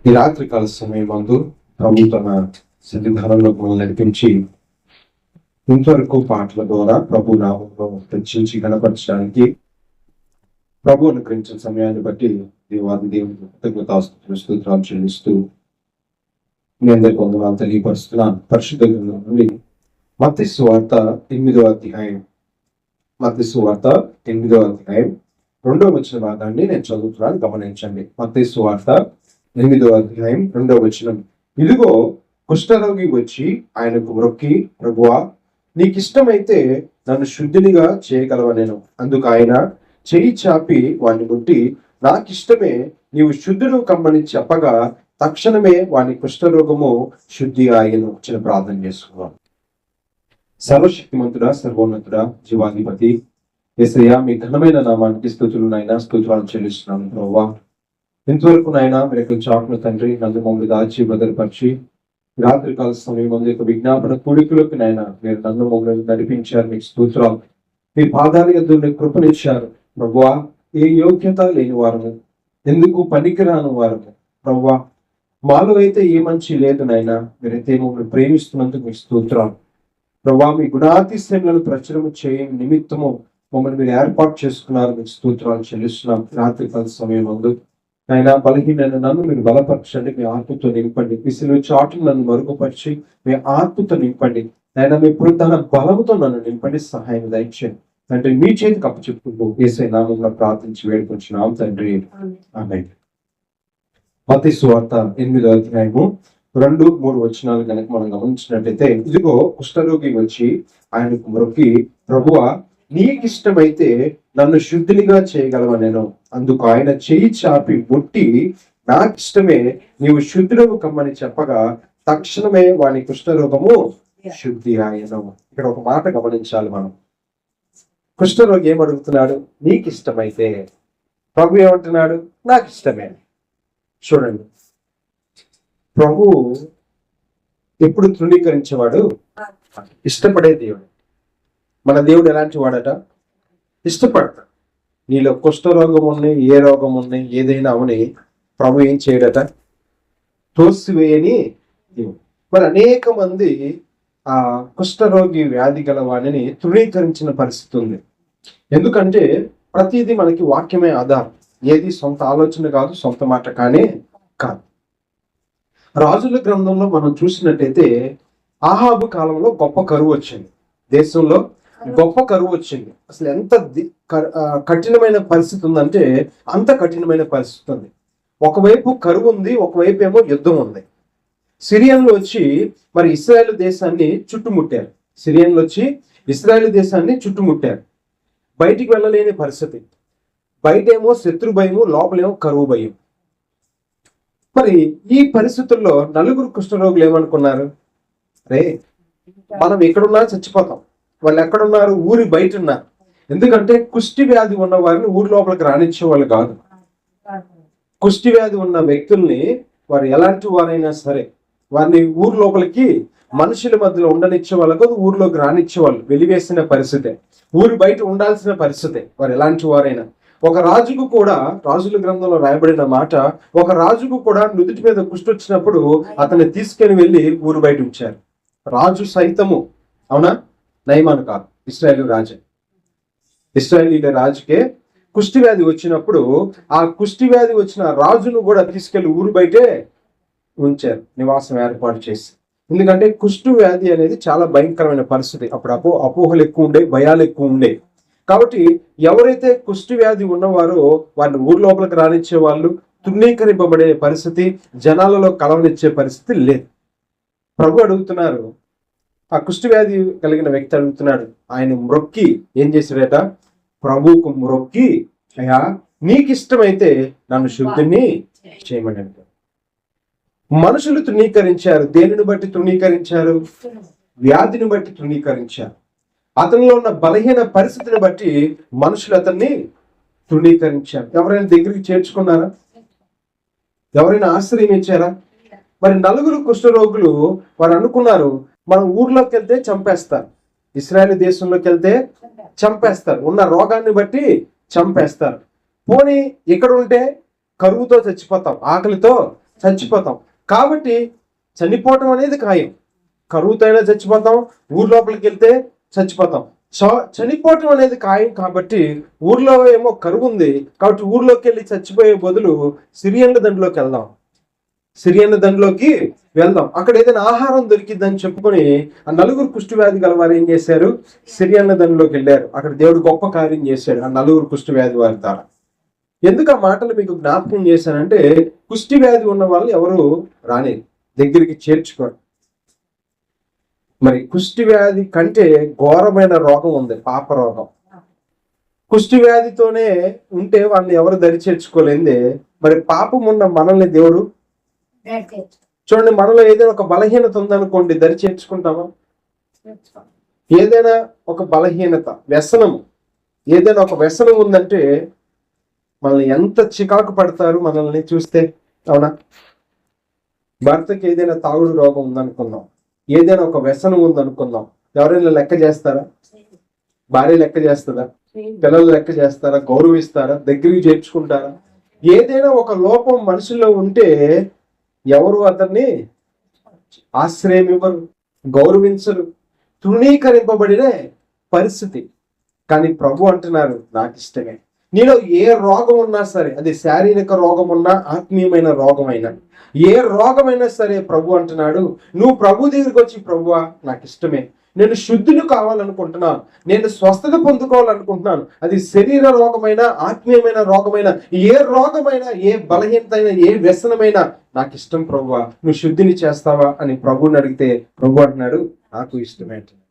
ఈ రాత్రికాల సమయం మందు ప్రభు తన సన్నిధానంలో మనల్ని నడిపించి ఇంతవరకు పాటల ద్వారా ప్రభు నామంలో హెచ్చించి గణపరచడానికి ప్రభు అనుగ్రహించిన సమయాన్ని బట్టి దేవాది దేవుని కృతజ్ఞతాస్తుతులు స్తోత్రాలు చెల్లిస్తూ మీ అందరికీ వందనాలు తెలియపరుస్తున్నాను. పరిశుద్ధ గ్రంథం నుండి మత్తయి సువార్త 8వ అధ్యాయం 2వ వచన భాగాన్ని నేను చదువుతున్నాను, గమనించండి. మత్తయి సువార్త 8వ అధ్యాయం 2వ వచనం. ఇదిగో కుష్ఠరోగి వచ్చి ఆయనకు మొక్కి, ప్రభువా నీకిష్టమైతే నన్ను శుద్ధినిగా చేయగలవనెను. అందుకు ఆయన చెయ్యి చాపి వాడిని ముట్టి, నాకిష్టమే, నీవు శుద్ధుడు కమ్మని చెప్పగా తక్షణమే వాని కుష్ఠరోగము శుద్ధి ఆయను. చిన్న ప్రార్థన చేసుకున్నాం. సర్వశక్తిమంతుడా, సర్వోన్నతుడా, జీవాధిపతి యేసయ్యా, మీ ఘనమైన నామానికి స్తుతులు నాయనా, స్తోత్రాలు చెల్లిస్తున్నాను ప్రభువా. ఇంతవరకు నాయనా మీరు యొక్క చాటును తండ్రి నన్ను మమ్మల్ని దాచి భద్రపరిచి రాత్రికాల సమయం యొక్క విజ్ఞాపన కూడికలోకి నాయన మీరు నన్ను మమ్మల్ని నడిపించారు. మీకు స్తోత్రాలు. మీ పాదాల యొద్ద కృపనిచ్చారు ప్రభువా. ఏ యోగ్యత లేని వారము, ఎందుకు పనికిరాని వారము ప్రభువా. మాలో అయితే ఏ మంచి లేదు నాయన, మీరైతే మమ్మల్ని ప్రేమిస్తున్నందుకు మీకు స్తోత్రాలు ప్రభువా. మీ గుణాతిశయములను ప్రచురము చేయని నిమిత్తము మమ్మల్ని మీరు ఏర్పాటు చేసుకున్నారు. మీకు స్తోత్రాలు చెల్లిస్తున్నాం. రాత్రికాల సమయం ముందు ఆయన బలహీనైన నన్ను మీరు బలపరచండి, మీ ఆత్మతో నింపండి. విసిలు చాటును నన్ను మరుగుపరిచి మీ ఆత్మతో నింపండి. ఆయన మీ పునరుద్ధరణ బలముతో నన్ను నింపండి, సహాయం దయచేయండి తండ్రి. మీ చేతికి అప్పచెప్పుకుంటూ యేసయ్య నామములో ప్రార్థించి వేడుకొంచున్నాం తండ్రి, ఆమేన్. మత్తయి సువార్త 8వ అధ్యాయము 2-3 వచనాలు కనుక మనం గమనించినట్లయితే, ఇదిగో కుష్ఠరోగి వచ్చి ఆయనకు మొక్కి, ప్రభువా నీకిష్టమైతే నన్ను శుద్ధినిగా చేయగలవనెను. అందుకు ఆయన చెయ్యి చాపి ముట్టి, నాకిష్టమే, నీవు శుద్ధుడవు కమ్మని చెప్పగా తక్షణమే వాని కుష్ఠరోగము శుద్ధి ఆయను. ఇక్కడ ఒక మాట గమనించాలి మనం. కుష్ఠరోగి ఏమడుగుతున్నాడు? నీకిష్టమైతే. ప్రభు ఏమంటున్నాడు? నాకిష్టమే. చూడండి, ప్రభు ఎప్పుడు తృణీకరించేవాడు? ఇష్టపడే దేవుడు. మన దేవుడు ఎలాంటి వాడట? ఇష్టపడతాడు. నీలో కుష్ఠరోగం ఉన్నాయి, ఏ రోగం ఉన్నాయి, ఏదైనా అవని ప్రభు ఏం చేయడట? తోసివేయని దేవుడు. మరి అనేక మంది ఆ కుష్ఠరోగి వ్యాధి గల వాడిని తృణీకరించిన పరిస్థితి ఉంది. ఎందుకంటే ప్రతిదీ మనకి వాక్యమే ఆధారం. ఏది సొంత ఆలోచన కాదు, సొంత మాట కానే కాదు. రాజుల గ్రంథంలో మనం చూసినట్టయితే ఆహాబు కాలంలో గొప్ప కరువు వచ్చింది. దేశంలో గొప్ప కరువు వచ్చింది. అసలు ఎంత కఠినమైన పరిస్థితి ఉందంటే అంత కఠినమైన పరిస్థితి ఉంది. ఒకవైపు కరువు ఉంది, ఒకవైపు ఏమో యుద్ధం ఉంది. సిరియన్లు వచ్చి మరి ఇశ్రాయేలు దేశాన్ని చుట్టుముట్టారు. సిరియన్లు వచ్చి ఇశ్రాయేలు దేశాన్ని చుట్టుముట్టారు. బయటికి వెళ్ళలేని పరిస్థితి. బయటేమో శత్రు భయము, లోపలేమో కరువు భయం. మరి ఈ పరిస్థితుల్లో నలుగురు కుష్ఠరోగులు ఏమనుకున్నారు? రే, మనం ఎక్కడున్నా చచ్చిపోతాం, వాళ్ళు ఎక్కడున్నారు? ఊరి బయట ఉన్నారు. ఎందుకంటే కుష్టి వ్యాధి ఉన్న వారిని ఊరి లోపలికి రానిచ్చే వాళ్ళు కాదు. కుష్టి వ్యాధి ఉన్న వ్యక్తుల్ని వారు ఎలాంటి వారైనా సరే వారిని ఊరి లోపలికి మనుషుల మధ్యలో ఉండనిచ్చే వాళ్ళు కాదు, ఊరిలోకి రానిచ్చే వాళ్ళు. వెలివేసిన పరిస్థితే, ఊరి బయట ఉండాల్సిన పరిస్థితే వారు ఎలాంటి వారైనా. ఒక రాజుకు కూడా, రాజుల గ్రంథంలో రాయబడిన మాట, ఒక రాజుకు కూడా నుదుటి మీద కుష్టి వచ్చినప్పుడు అతన్ని తీసుకెళ్లి వెళ్ళి ఊరు బయట ఉంచారు. రాజు సైతము, అవునా? నయమాను కాదు, ఇశ్రాయేలు రాజే. ఇశ్రాయేలీల రాజుకే కుష్టి వ్యాధి వచ్చినప్పుడు ఆ కుష్టి వ్యాధి వచ్చిన రాజును కూడా తీసుకెళ్లి ఊరు బయటే ఉంచారు, నివాసం ఏర్పాటు చేసి. ఎందుకంటే కుష్టి వ్యాధి అనేది చాలా భయంకరమైన పరిస్థితి. అప్పుడు అపోహలు ఎక్కువ ఉండే, భయాలు ఎక్కువ ఉండే. కాబట్టి ఎవరైతే కుష్టి వ్యాధి ఉన్నవారో వారిని ఊరి లోపలికి రానిచ్చే వాళ్ళు, తృణీకరింపబడే పరిస్థితి, జనాలలో కలవనిచ్చే పరిస్థితి లేదు. ప్రభు అడుగుతున్నారు, ఆ కుష్టి వ్యాధి కలిగిన వ్యక్తి అడుగుతున్నాడు, ఆయన మ్రొక్కి ఏం చేశాడట? ప్రభువుకు మ్రొక్కి, అయ్యా నీకిష్టమైతే నన్ను శుద్ధిని చేయమని అంటారు. మనుషులు తృణీకరించారు. దేనిని బట్టి తృణీకరించారు? వ్యాధిని బట్టి తృణీకరించారు. అతనిలో ఉన్న బలహీన పరిస్థితిని బట్టి మనుషులు అతన్ని తృణీకరించారు. ఎవరైనా దగ్గరికి చేర్చుకున్నారా? ఎవరైనా ఆశ్రయం ఇచ్చారా? మరి నలుగురు కుష్ఠరోగులు వారు అనుకున్నారు, మనం ఊర్లోకి వెళ్తే చంపేస్తారు, ఇశ్రాయేలు దేశంలోకి వెళ్తే చంపేస్తారు, ఉన్న రోగాన్ని బట్టి చంపేస్తారు. పోనీ ఇక్కడ ఉంటే కరువుతో చచ్చిపోతాం, ఆకలితో చచ్చిపోతాం. కాబట్టి చనిపోవటం అనేది ఖాయం. కరువుతో అయినా చచ్చిపోతాం, ఊరు లోపలికి వెళ్తే చచ్చిపోతాం. చనిపోవటం అనేది ఖాయం. కాబట్టి ఊర్లో ఏమో కరువు ఉంది, కాబట్టి ఊర్లోకి వెళ్ళి చచ్చిపోయే బదులు సిరియన్ల దండిలోకి వెళ్దాం, సిరియన్ల దండిలోకి వెళ్దాం, అక్కడ ఏదైనా ఆహారం దొరికిద్దని చెప్పుకొని ఆ 4 కుష్టి వ్యాధి గల వారు ఏం చేశారు? సిరియన్ల దండిలోకి వెళ్ళారు. అక్కడ దేవుడు గొప్ప కార్యం చేశాడు ఆ 4 కుష్టి వ్యాధి వారి ద్వారా. ఎందుకు ఆ మాటలు మీకు జ్ఞాపకం చేశానంటే, కుష్టి వ్యాధి ఉన్న వాళ్ళు ఎవరు రాని దగ్గరికి చేర్చుకోరు. మరి కుష్టి వ్యాధి కంటే ఘోరమైన రోగం ఉంది, పాప రోగం. కుష్టి వ్యాధితోనే ఉంటే వాళ్ళని ఎవరు దరి చేర్చుకోలేందే, మరి పాపం ఉన్న మనల్ని దేవుడు చూడండి, మనలో ఏదైనా ఒక బలహీనత ఉందనుకోండి, దరి చేర్చుకుంటామా? ఏదైనా ఒక బలహీనత, వ్యసనము, ఏదైనా ఒక వ్యసనం ఉందంటే మనల్ని ఎంత చికాకు పడతారు మనల్ని చూస్తే, అవునా? భర్తకి ఏదైనా తాగుడు రోగం ఉందనుకుందాం, ఏదైనా ఒక వ్యసనం ఉందనుకుందాం, ఎవరైనా లెక్క చేస్తారా? భార్య లెక్క చేస్తుందా? పిల్లలు లెక్క చేస్తారా? గౌరవిస్తారా? దగ్గరికి చేర్చుకుంటారా? ఏదైనా ఒక లోపం మనుషుల్లో ఉంటే ఎవరు అతన్ని ఆశ్రయం ఇవ్వరు, గౌరవించరు, తృణీకరింపబడిన పరిస్థితి. కానీ ప్రభు అంటున్నారు, నాకు ఇష్టమే. నీలో ఏ రోగం ఉన్నా సరే, అది శారీరక రోగం ఉన్నా, ఆత్మీయమైన రోగమైనా, ఏ రోగమైనా సరే ప్రభు అంటున్నాడు, నువ్వు ప్రభు దగ్గరికి వచ్చి, ప్రభువా నాకు ఇష్టమే, నేను శుద్ధులు కావాలనుకుంటున్నాను, నేను స్వస్థత పొందుకోవాలనుకుంటున్నాను. అది శరీర రోగమైనా, ఆత్మీయమైన రోగమైనా, ఏ రోగమైనా, ఏ బలహీనత అయినా, ఏ వ్యసనమైనా నాకు ఇష్టం ప్రభువా, నువ్వు శుద్ధిని చేస్తావా అని ప్రభుని అడిగితే ప్రభు అంటున్నాడు, నాకు ఇష్టమే అంటున్నాడు.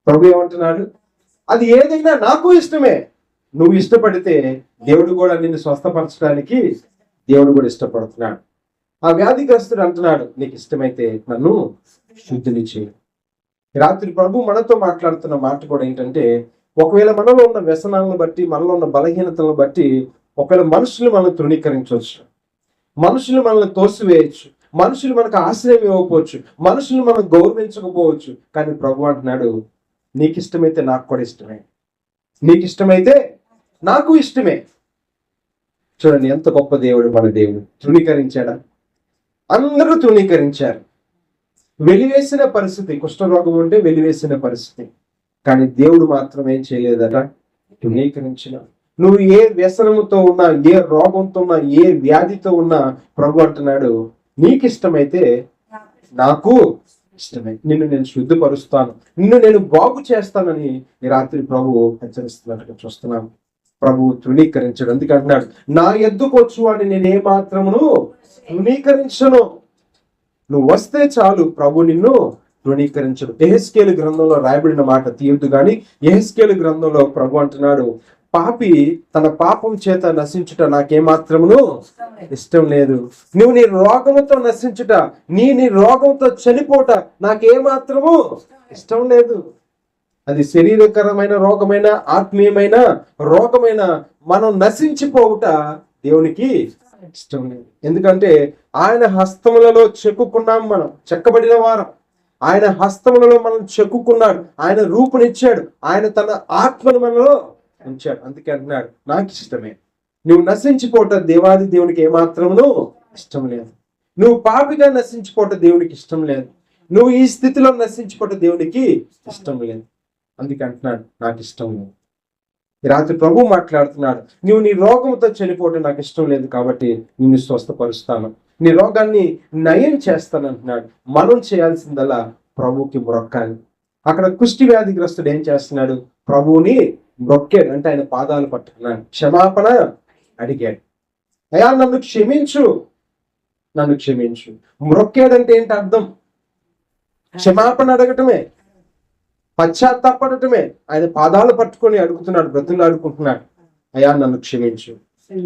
ప్రభు ఏమంటున్నాడు? అది ఏదైనా నాకు ఇష్టమే. నువ్వు ఇష్టపడితే దేవుడు కూడా నిన్ను స్వస్థపరచడానికి దేవుడు కూడా ఇష్టపడుతున్నాడు. ఆ వ్యాధిగ్రస్తుడు అంటున్నాడు, నీకు ఇష్టమైతే నన్ను శుద్ధిని చేయి. రాత్రి ప్రభు మనతో మాట్లాడుతున్న మాట కూడా ఏంటంటే, ఒకవేళ మనలో ఉన్న వ్యసనాలను బట్టి, మనలో ఉన్న బలహీనతలను బట్టి ఒకవేళ మనుషులు మనల్ని తృణీకరించవచ్చు, మనుషులు మనల్ని తోసివేయచ్చు, మనుషులు మనకు ఆశ్రయం ఇవ్వకపోవచ్చు, మనుషులు మనం గౌరవించకపోవచ్చు. కానీ ప్రభు అంటున్నాడు, నీకు ఇష్టమైతే నాకు కూడా ఇష్టమే, నీకు ఇష్టమైతే నాకు ఇష్టమే. చూడండి ఎంత గొప్ప దేవుడు మన దేవుడు. తృణీకరించాడా? అందరూ తృణీకరించారు. వెలివేసిన పరిస్థితి, కుష్ఠరోగం ఉంటే వెలివేసిన పరిస్థితి. కానీ దేవుడు మాత్రం ఏం చేయలేదట? తృణీకరించిన. నువ్వు ఏ వ్యసనముతో ఉన్నా, ఏ రోగంతో ఉన్నా, ఏ వ్యాధితో ఉన్నా ప్రభు అంటున్నాడు, నీకు ఇష్టమైతే నాకు ఇష్టమే, నిన్ను నేను శుద్ధిపరుస్తాను, నిన్ను నేను బాగు చేస్తానని ఈ రాత్రి ప్రభు హెచ్చరిస్తున్నట్టుగా చూస్తున్నాను. ప్రభు తృణీకరించాడు. అందుకే అంటున్నాడు, నా ఎద్దుకు వచ్చు వాడిని నేను ఏ మాత్రమును తృణీకరించను. నువ్వు వస్తే చాలు, ప్రభు నిన్ను తృణీకరించడు. యెహెజ్కేలు గ్రంథంలో రాయబడిన మాట తీయొద్దు కానీ, యెహెజ్కేలు గ్రంథంలో ప్రభు అంటున్నాడు, పాపి తన పాపం చేత నశించుట నాకేమాత్రమును ఇష్టం లేదు. నువ్వు నీ రోగముతో నశించుట, నీ రోగంతో చనిపోట నాకేమాత్రము ఇష్టం లేదు. అది శరీరకరమైన రోగమైన, ఆత్మీయమైన రోగమైన, మనం నశించిపోవుట దేవునికి ఇష్టం లేదు. ఎందుకంటే ఆయన హస్తములలో చెక్కుకున్నాం, మనం చెక్కబడిన వారం. ఆయన హస్తములలో మనం చెక్కుకున్నాడు, ఆయన రూపునిచ్చాడు, ఆయన తన ఆత్మను మనలో ఉంచాడు. అందుకే అంటున్నాడు, నాకు ఇష్టమే. నువ్వు నశించిపోట దేవాది దేవునికి ఏమాత్రమును ఇష్టం లేదు. నువ్వు పాపిగా నశించిపోట దేవునికి ఇష్టం లేదు. నువ్వు ఈ స్థితిలో నశించిపోట దేవునికి ఇష్టం లేదు. అందుకే అంటున్నాడు, నాకు ఇష్టం లేదు. ఈ రాత్రి ప్రభు మాట్లాడుతున్నాడు, నువ్వు నీ రోగంతో చనిపోవటం నాకు ఇష్టం లేదు, కాబట్టి నిన్ను స్వస్థపరుస్తాను, నీ రోగాన్ని నయం చేస్తాను అంటున్నాడు. మనం చేయాల్సిందల్లా ప్రభువుకి మొక్కాలి. అక్కడ కుష్టి వ్యాధిగ్రస్తుడు ఏం చేస్తున్నాడు? ప్రభువుని మొక్కాడు, అంటే ఆయన పాదాలు పట్టుకున్నాడు, క్షమాపణ అడిగాడు. అయ్యా నన్ను క్షమించు, నన్ను క్షమించు. మొక్కాడంటే ఏంటి అర్థం? క్షమాపణ అడగటమే, పశ్చాత్తాపడటమే. ఆయన పాదాలు పట్టుకొని అడుగుతున్నాడు, బ్రతులు అడుగుతున్నాడు, అయ్యా నన్ను క్షమించు,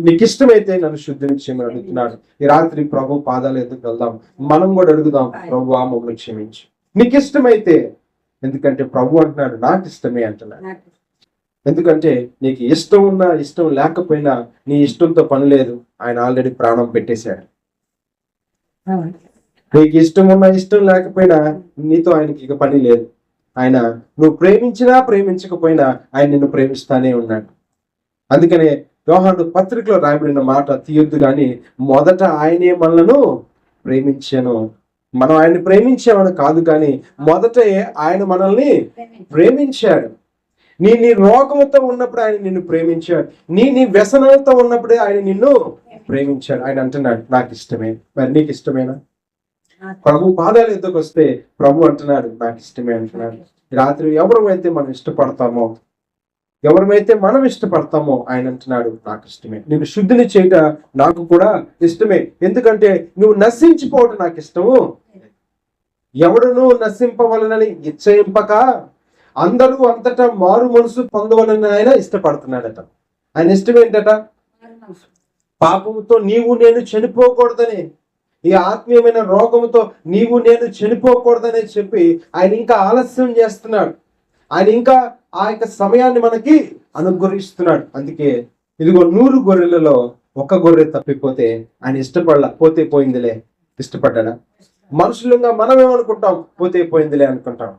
నీకు ఇష్టమైతే నన్ను శుద్ధిని చేయమని అడుగుతున్నాడు. ఈ రాత్రి ప్రభు పాదాలు ఎదుగు వెళ్దాం, మనం కూడా అడుగుదాం, ప్రభు మమ్మల్ని క్షమించు, నీకు ఇష్టమైతే. ఎందుకంటే ప్రభు అంటున్నాడు, నాకు ఇష్టమే అంటున్నాడు. ఎందుకంటే నీకు ఇష్టం ఉన్నా ఇష్టం లేకపోయినా నీ ఇష్టంతో పని లేదు, ఆయన ఆల్రెడీ ప్రాణం పెట్టేశాడు. నీకు ఇష్టం ఉన్నా ఇష్టం లేకపోయినా నీతో ఆయనకి ఇక పని లేదు. ఆయన నువ్వు ప్రేమించినా ప్రేమించకపోయినా ఆయన నిన్ను ప్రేమిస్తానే ఉన్నాడు. అందుకనే యోహాను పత్రికలో రాయబడిన మాట తీయొద్దు కానీ మొదట ఆయనే మనలను ప్రేమించాను. మనం ఆయన్ని ప్రేమించామని కాదు, కానీ మొదటే ఆయన మనల్ని ప్రేమించాడు. నీ రోగముతో ఉన్నప్పుడు ఆయన నిన్ను ప్రేమించాడు. నీ వ్యసనాలతో ఉన్నప్పుడే ఆయన నిన్ను ప్రేమించాడు. ఆయన అంటున్నాడు నాకు ఇష్టమే. మరి నీకు ఇష్టమేనా? ప్రభు పాదాలు ఎద్దుకు వస్తే ప్రభు అంటున్నాడు నాకు ఇష్టమే అంటున్నాడు. రాత్రి ఎవరైతే మనం ఇష్టపడతామో ఆయన అంటున్నాడు నాకు ఇష్టమే. నేను శుద్ధిని చేయట నాకు కూడా ఇష్టమే. ఎందుకంటే నువ్వు నశించిపోవడం నాకు ఇష్టము. ఎవడును నశింపవలనని ఇచ్చయింపక అందరూ అంతటా మారు మనసు పొందవలని ఆయన ఇష్టపడుతున్నాడట. ఆయన ఇష్టం ఏంటట? పాపముతో నీవు నేను చనిపోకూడదని, ఈ ఆత్మీయమైన రోగముతో నీవు నేను చనిపోకూడదని చెప్పి ఆయన ఇంకా ఆలస్యం చేస్తున్నాడు. ఆయన ఇంకా ఆ యొక్క సమయాన్ని మనకి అనుగ్రహిస్తున్నాడు. అందుకే ఇదిగో 100 గొర్రెలలో 1 గొర్రె తప్పిపోతే ఆయన ఇష్టపడలా, పోతే పోయిందిలే ఇష్టపడ్డా. మనుషులుగా మనం ఏమనుకుంటాం? పోతే పోయిందిలే అనుకుంటాం.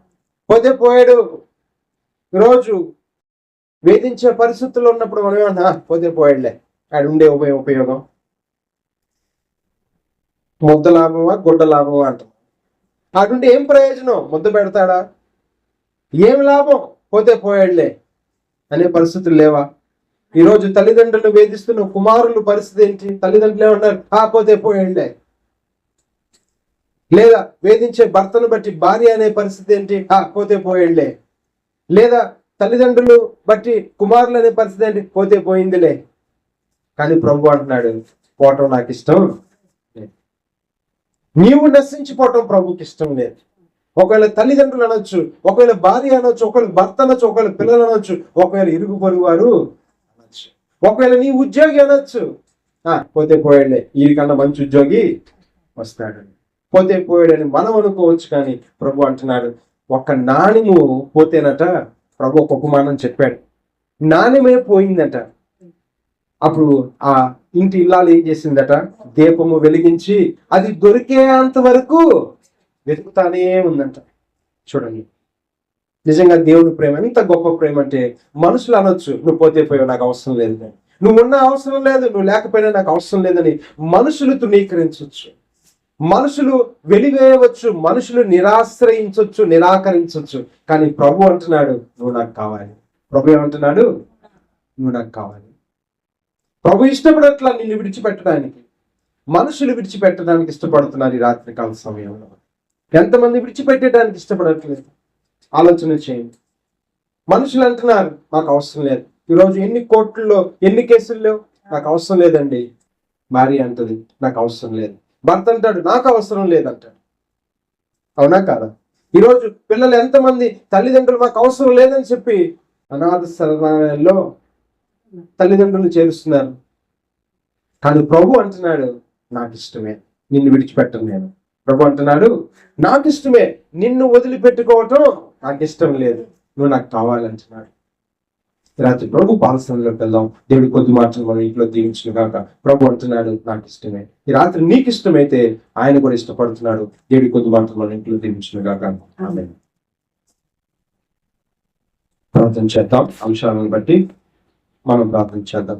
పోతే పోయాడు. ఈరోజు వేధించే పరిస్థితుల్లో ఉన్నప్పుడు మనం ఏమన్నా పోతే పోయాడులే, ఆడ ఉండే ఉపయోగం ముద్ద లాభమా గుడ్డ లాభమా అంటాం. ఆడుంటే ఏం ప్రయోజనం? ముద్ద పెడతాడా? ఏం లాభం? పోతే పోయాడులే అనే పరిస్థితులు లేవా? ఈరోజు తల్లిదండ్రులు వేధిస్తున్న కుమారుల పరిస్థితి ఏంటి? తల్లిదండ్రులు ఏమన్నారు? పోతే పోయాడులే. లేదా వేధించే భర్తను బట్టి భార్య అనే పరిస్థితి ఏంటి? పోతే పోయాడులే. లేదా తల్లిదండ్రులు బట్టి కుమారులు అనే పరిస్థితి ఏంటి? పోతే పోయిందిలే. కానీ ప్రభు అంటున్నాడు పోవటం నాకు ఇష్టం లేదు. నీవు నశించిపోవటం ప్రభుకి ఇష్టం లేదు. ఒకవేళ తల్లిదండ్రులు అనొచ్చు, ఒకవేళ భార్య అనొచ్చు, ఒకవేళ భర్త అనొచ్చు, ఒకవేళ పిల్లలు అనొచ్చు, ఒకవేళ ఇరుగు పొరుగు వారు అనొచ్చు, ఒకవేళ నీ ఉద్యోగి అనొచ్చు. పోతే పోయాడులే, వీడికన్నా మంచి ఉద్యోగి వస్తాడు, పోతే పోయాడని మనం అనుకోవచ్చు. కానీ ప్రభు అంటున్నాడు ఒక నాణ్యము పోతేనట, ప్రభు ఒక ఉపమానం చెప్పాడు. నాణ్యమే పోయిందట. అప్పుడు ఆ ఇంటి ఇల్లాలు ఏం చేసిందట? దీపము వెలిగించి అది దొరికేంత వరకు వెతుకుతానే ఉందంట. చూడండి, నిజంగా దేవుని ప్రేమ ఎంత గొప్ప ప్రేమ అంటే, మనుషులు అనొచ్చు నువ్వు పోతే పోయావు నాకు అవసరం లేదు, నువ్వు ఉన్న అవసరం లేదు, నువ్వు లేకపోయినా నాకు అవసరం లేదని మనుషులు తృణీకరించవచ్చు, మనుషులు వెలివేయవచ్చు, మనుషులు నిరాశ్రయించవచ్చు, నిరాకరించవచ్చు. కానీ ప్రభు అంటున్నాడు నువ్వు నాకు కావాలి. ప్రభు ఏమంటున్నాడు? నువ్వు నాకు కావాలి. ప్రభు ఇష్టపడట్లా నిన్ను విడిచిపెట్టడానికి. మనుషులు విడిచిపెట్టడానికి ఇష్టపడుతున్నారు ఈ రాత్రికాల సమయంలో. ఎంతమంది విడిచిపెట్టడానికి ఇష్టపడట్లేదు? ఆలోచన చేయండి. మనుషులు అంటున్నారు నాకు అవసరం లేదు. ఈరోజు ఎన్ని కోర్టుల్లో ఎన్ని కేసుల్లో నాకు అవసరం లేదండి. భార్య అంటది నాకు అవసరం లేదు. భర్త అంటాడు నాకు అవసరం లేదంటాడు. అవునా కాదా? ఈరోజు పిల్లలు ఎంతమంది తల్లిదండ్రులు మాకు అవసరం లేదని చెప్పి అనాథ శరణాలయాల్లో తల్లిదండ్రులు చేరుస్తున్నారు. కానీ ప్రభు అంటున్నాడు నాకు ఇష్టమే, నిన్ను విడిచిపెట్టను నేను. ప్రభు అంటున్నాడు నాకు ఇష్టమే, నిన్ను వదిలిపెట్టుకోవటం నాకు ఇష్టం లేదు, నువ్వు నాకు కావాలంటున్నాడు. రాత్రి ప్రభు పాలసంలోకి వెళ్దాం. దేవుడి కొద్ది మాటలు మనం ఇంట్లో దీవించిన కాక ప్రభు అంటున్నాడు నాకు ఇష్టమే. ఈ రాత్రి నీకు ఇష్టమైతే ఆయన కూడా ఇష్టపడుతున్నాడు. దేవుడి కొద్ది మాటలు మనం ఇంట్లో దీవించిన కాక. ఆమేన్. ప్రార్థన చేద్దాం. అంశాలను బట్టి మనం ప్రార్థన చేద్దాం.